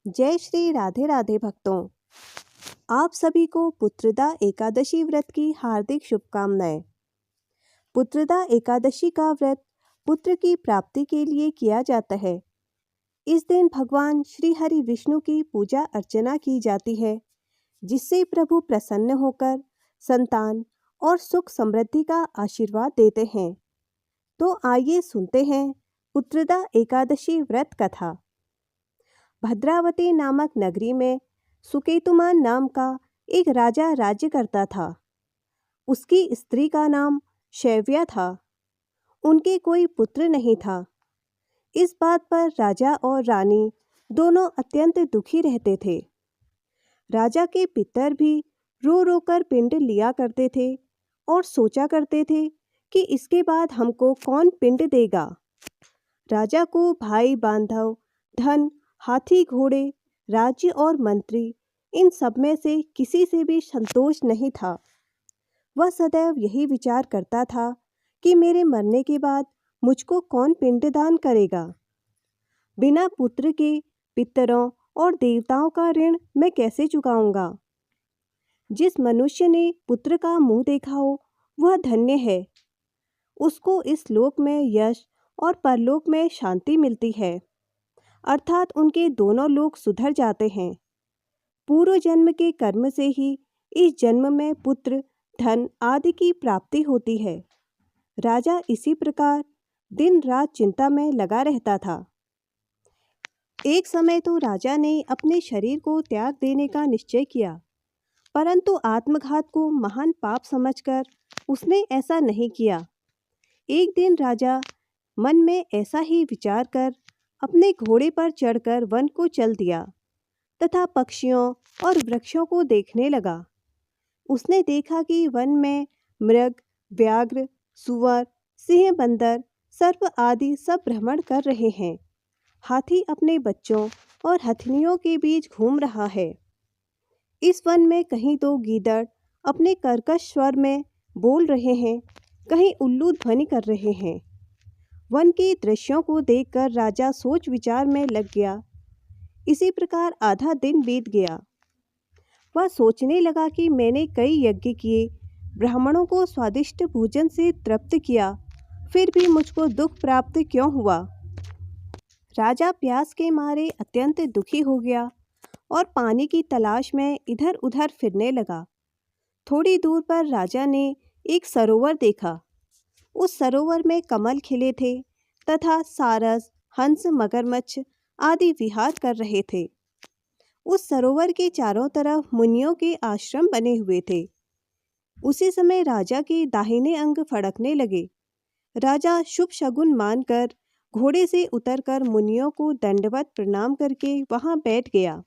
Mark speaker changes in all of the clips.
Speaker 1: जय श्री राधे राधे भक्तों, आप सभी को पुत्रदा एकादशी व्रत की हार्दिक शुभकामनाएं। पुत्रदा एकादशी का व्रत पुत्र की प्राप्ति के लिए किया जाता है। इस दिन भगवान श्री हरि विष्णु की पूजा अर्चना की जाती है, जिससे प्रभु प्रसन्न होकर संतान और सुख समृद्धि का आशीर्वाद देते हैं। तो आइए सुनते हैं पुत्रदा एकादशी व्रत कथा। भद्रावती नामक नगरी में सुकेतुमान नाम का एक राजा राज्य करता था। उसकी स्त्री का नाम शैव्या था। उनके कोई पुत्र नहीं था। इस बात पर राजा और रानी दोनों अत्यंत दुखी रहते थे। राजा के पितर भी रो रो कर पिंड लिया करते थे और सोचा करते थे कि इसके बाद हमको कौन पिंड देगा। राजा को भाई बांधव, धन, हाथी घोड़े, राज्य और मंत्री, इन सब में से किसी से भी संतोष नहीं था। वह सदैव यही विचार करता था कि मेरे मरने के बाद मुझको कौन पिंडदान करेगा। बिना पुत्र के पितरों और देवताओं का ऋण मैं कैसे चुकाऊंगा। जिस मनुष्य ने पुत्र का मुंह देखा हो वह धन्य है। उसको इस लोक में यश और परलोक में शांति मिलती है, अर्थात उनके दोनों लोक सुधर जाते हैं। पूर्व जन्म के कर्म से ही इस जन्म में पुत्र, धन आदि की प्राप्ति होती है। राजा इसी प्रकार दिन रात चिंता में लगा रहता था। एक समय तो राजा ने अपने शरीर को त्याग देने का निश्चय किया, परंतु आत्मघात को महान पाप समझकर उसने ऐसा नहीं किया। एक दिन राजा मन में ऐसा ही विचार कर अपने घोड़े पर चढ़कर वन को चल दिया तथा पक्षियों और वृक्षों को देखने लगा। उसने देखा कि वन में मृग, व्याघ्र, सुअर, सिंह, बंदर, सर्प आदि सब भ्रमण कर रहे हैं। हाथी अपने बच्चों और हथनियों के बीच घूम रहा है। इस वन में कहीं तो गीदड़ अपने कर्कश स्वर में बोल रहे हैं, कहीं उल्लू ध्वनि कर रहे हैं। वन के दृश्यों को देखकर राजा सोच विचार में लग गया। इसी प्रकार आधा दिन बीत गया। वह सोचने लगा कि मैंने कई यज्ञ किए, ब्राह्मणों को स्वादिष्ट भोजन से तृप्त किया, फिर भी मुझको दुख प्राप्त क्यों हुआ। राजा प्यास के मारे अत्यंत दुखी हो गया और पानी की तलाश में इधर उधर फिरने लगा। थोड़ी दूर पर राजा ने एक सरोवर देखा। उस सरोवर में कमल खिले थे तथा सारस, हंस, मगरमच्छ आदि विहार कर रहे थे। उस सरोवर के चारों तरफ मुनियों के आश्रम बने हुए थे। उसी समय राजा के दाहिने अंग फड़कने लगे। राजा शुभ शगुन मानकर घोड़े से उतरकर मुनियों को दंडवत प्रणाम करके वहां बैठ गया।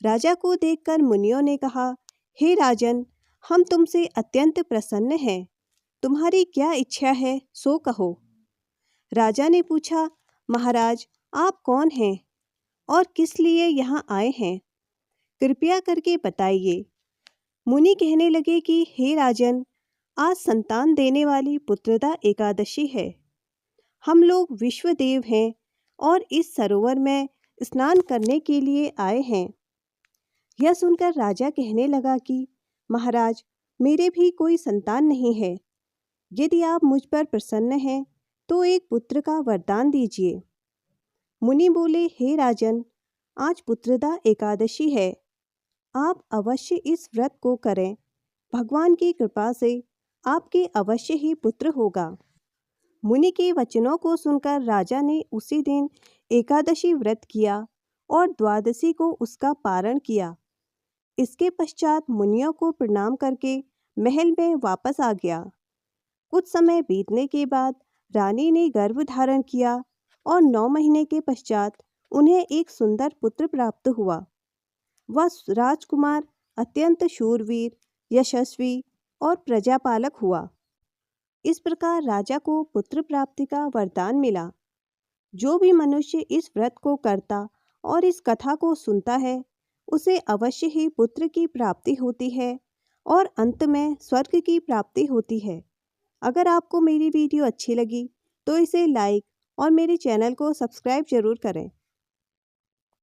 Speaker 1: राजा को देखकर मुनियों ने कहा, हे राजन, हम तुमसे अत्यंत प्रसन्न हैं। तुम्हारी क्या इच्छा है सो कहो। राजा ने पूछा, महाराज, आप कौन हैं और किस लिए यहाँ आए हैं? कृपया करके बताइए। मुनि कहने लगे कि हे राजन, आज संतान देने वाली पुत्रदा एकादशी है। हम लोग विश्वदेव हैं और इस सरोवर में स्नान करने के लिए आए हैं। यह सुनकर राजा कहने लगा कि महाराज, मेरे भी कोई संतान नहीं है। यदि आप मुझ पर प्रसन्न हैं तो एक पुत्र का वरदान दीजिए। मुनि बोले, हे राजन, आज पुत्रदा एकादशी है। आप अवश्य इस व्रत को करें। भगवान की कृपा से आपके अवश्य ही पुत्र होगा। मुनि के वचनों को सुनकर राजा ने उसी दिन एकादशी व्रत किया और द्वादशी को उसका पारण किया। इसके पश्चात मुनियों को प्रणाम करके महल में वापस आ गया। कुछ समय बीतने के बाद रानी ने गर्भ धारण किया और 9 महीने के पश्चात उन्हें एक सुंदर पुत्र प्राप्त हुआ। वह राजकुमार अत्यंत शूरवीर, यशस्वी और प्रजापालक हुआ। इस प्रकार राजा को पुत्र प्राप्ति का वरदान मिला। जो भी मनुष्य इस व्रत को करता और इस कथा को सुनता है, उसे अवश्य ही पुत्र की प्राप्ति होती है और अंत में स्वर्ग की प्राप्ति होती है। अगर आपको मेरी वीडियो अच्छी लगी तो इसे लाइक और मेरे चैनल को सब्सक्राइब जरूर करें।